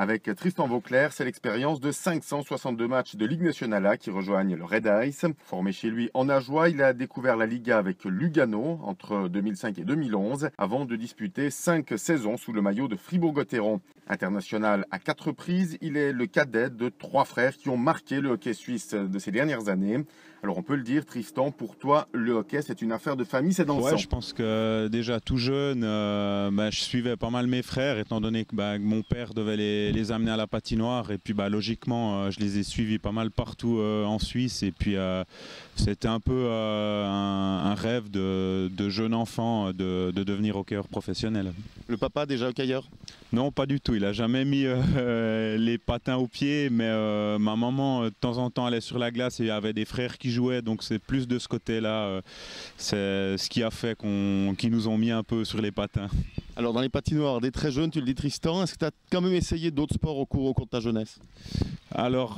Avec Tristan Vauclair, c'est l'expérience de 562 matchs de Ligue nationale A qui rejoignent le Red Ice. Formé chez lui en Ajoie, il a découvert la Liga avec Lugano entre 2005 et 2011 avant de disputer 5 saisons sous le maillot de Fribourg-Gotteron. International à 4 reprises, il est le cadet de 3 frères qui ont marqué le hockey suisse de ces dernières années. Alors on peut le dire, Tristan, pour toi, le hockey c'est une affaire de famille, c'est dans le sang. Je pense que déjà tout jeune, je suivais pas mal mes frères, étant donné que mon père devait les amener à la patinoire. Et puis logiquement, je les ai suivis pas mal partout en Suisse. Et puis c'était un peu un rêve de jeune enfant de devenir hockeyeur professionnel. Le papa déjà hockeyeur? Non, pas du tout. Il a jamais mis les patins aux pieds, mais ma maman, de temps en temps, allait sur la glace et il y avait des frères qui jouaient, donc c'est plus de ce côté-là. C'est ce qui a fait qu'ils nous ont mis un peu sur les patins. Alors dans les patinoires, dès très jeune, tu le dis Tristan, est-ce que tu as quand même essayé d'autres sports au cours de ta jeunesse? Alors,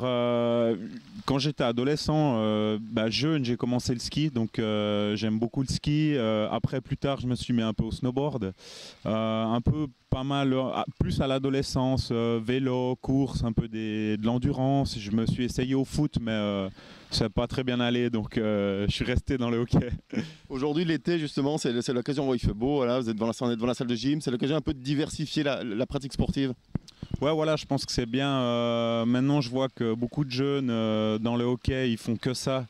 quand j'étais adolescent, jeune, j'ai commencé le ski, donc j'aime beaucoup le ski. Après, plus tard, je me suis mis un peu au snowboard, un peu pas mal, plus à l'adolescence, vélo, course, un peu de l'endurance. Je me suis essayé au foot, mais ça n'a pas très bien allé, donc je suis resté dans le hockey. Aujourd'hui, l'été, justement, c'est l'occasion où il fait beau, voilà, vous êtes devant la salle de gym, c'est l'occasion un peu de diversifier la pratique sportive. Ouais, voilà, je pense que c'est bien. Maintenant, je vois que beaucoup de jeunes dans le hockey, ils font que ça.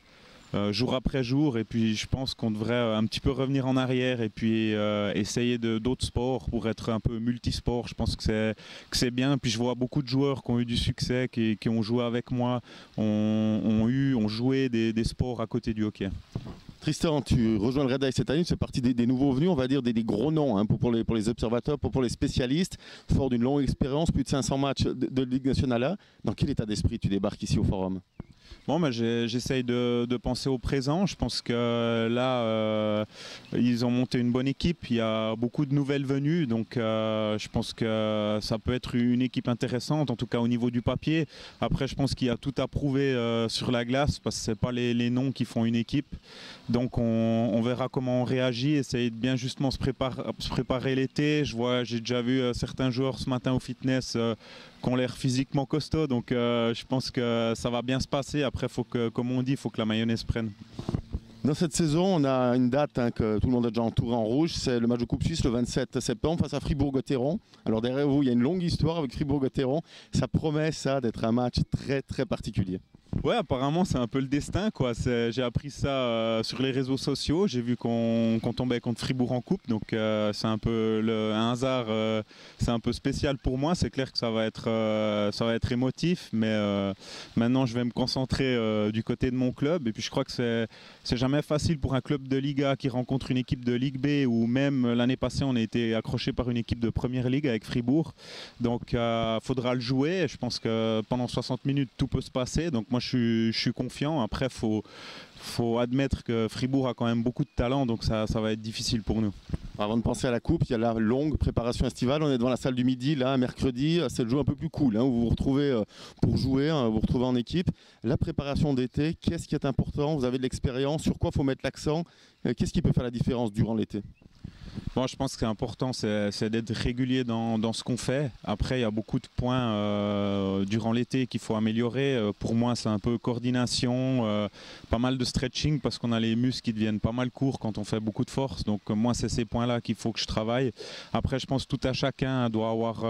Jour après jour, et puis je pense qu'on devrait un petit peu revenir en arrière et puis essayer d'autres sports pour être un peu multisport. Je pense que c'est bien. Puis je vois beaucoup de joueurs qui ont eu du succès, qui ont joué avec moi, ont joué des sports à côté du hockey. Tristan, tu rejoins le Red Ice cette année, tu fais partie des nouveaux venus, on va dire des gros noms hein, pour les observateurs, pour les spécialistes, fort d'une longue expérience, plus de 500 matchs de Ligue nationale A. Dans quel état d'esprit tu débarques ici au Forum? Bon, j'essaye de penser au présent. Je pense que là, ils ont monté une bonne équipe. Il y a beaucoup de nouvelles venues. Donc, je pense que ça peut être une équipe intéressante, en tout cas au niveau du papier. Après, je pense qu'il y a tout à prouver sur la glace parce que ce n'est pas les noms qui font une équipe. Donc, on verra comment on réagit. Essayer de bien justement se préparer l'été. J'ai déjà vu certains joueurs ce matin au fitness qui ont l'air physiquement costauds. Donc, je pense que ça va bien se passer. Après, comme on dit, il faut que la mayonnaise prenne. Dans cette saison, on a une date que tout le monde a déjà entourée en rouge, c'est le match de Coupe Suisse le 27 septembre face à Fribourg-Gotteron. Alors derrière vous, il y a une longue histoire avec Fribourg-Gotteron. Ça promet ça d'être un match très très particulier. Ouais, apparemment c'est un peu le destin quoi. J'ai appris ça sur les réseaux sociaux. J'ai vu qu'on tombait contre Fribourg en coupe, donc c'est un peu un hasard. C'est un peu spécial pour moi. C'est clair que ça va être émotif, mais maintenant je vais me concentrer du côté de mon club. Et puis je crois que c'est jamais facile pour un club de Liga qui rencontre une équipe de Ligue B, ou même l'année passée on a été accroché par une équipe de Première Ligue avec Fribourg. Donc faudra le jouer. Je pense que pendant 60 minutes tout peut se passer. Donc moi je suis confiant. Après, faut admettre que Fribourg a quand même beaucoup de talent, donc ça va être difficile pour nous. Avant de penser à la coupe, il y a la longue préparation estivale. On est devant la salle du Midi, là, mercredi. C'est le jeu un peu plus cool, où vous vous retrouvez pour jouer, vous vous retrouvez en équipe. La préparation d'été, qu'est-ce qui est important? Vous avez de l'expérience, sur quoi il faut mettre l'accent? Qu'est-ce qui peut faire la différence durant l'été? Bon, je pense que c'est important, c'est d'être régulier dans ce qu'on fait. Après, il y a beaucoup de points durant l'été qu'il faut améliorer. Pour moi, c'est un peu coordination, pas mal de stretching parce qu'on a les muscles qui deviennent pas mal courts quand on fait beaucoup de force. Donc moi, c'est ces points-là qu'il faut que je travaille. Après, je pense que tout à chacun doit avoir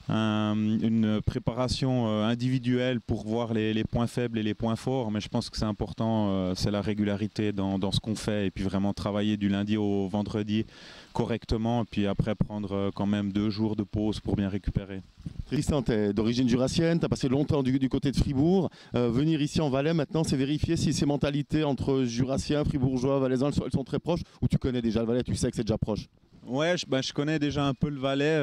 une préparation individuelle pour voir les points faibles et les points forts. Mais je pense que c'est important, c'est la régularité dans ce qu'on fait et puis vraiment travailler du lundi au vendredi correctement, et puis après prendre quand même 2 jours de pause pour bien récupérer. Tristan, tu es d'origine jurassienne, tu as passé longtemps du côté de Fribourg. Venir ici en Valais maintenant, c'est vérifier si ces mentalités entre jurassiens, fribourgeois, valaisans, elles sont très proches, ou tu connais déjà le Valais, tu sais que c'est déjà proche? Ouais, je connais déjà un peu le Valais.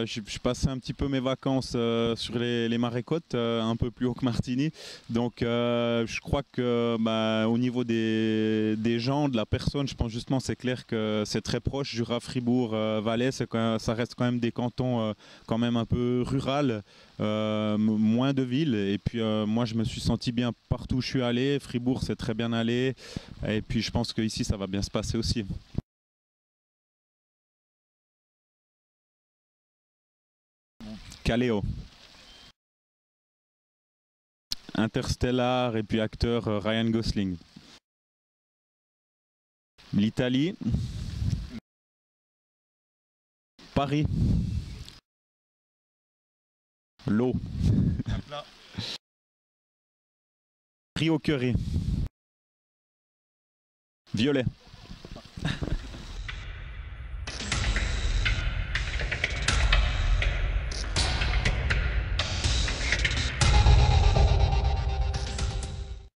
Je passais un petit peu mes vacances sur les marais-côtes, un peu plus haut que Martigny. Donc je crois que au niveau des gens, de la personne, je pense justement c'est clair que c'est très proche. Jura, Fribourg, Valais, ça reste quand même des cantons quand même un peu rural, moins de villes. Et puis moi je me suis senti bien partout où je suis allé. Fribourg c'est très bien allé. Et puis je pense qu'ici ça va bien se passer aussi. Kaleo. Interstellar et puis acteur Ryan Gosling. L'Italie. Paris. L'eau. Rio Curry. Violet.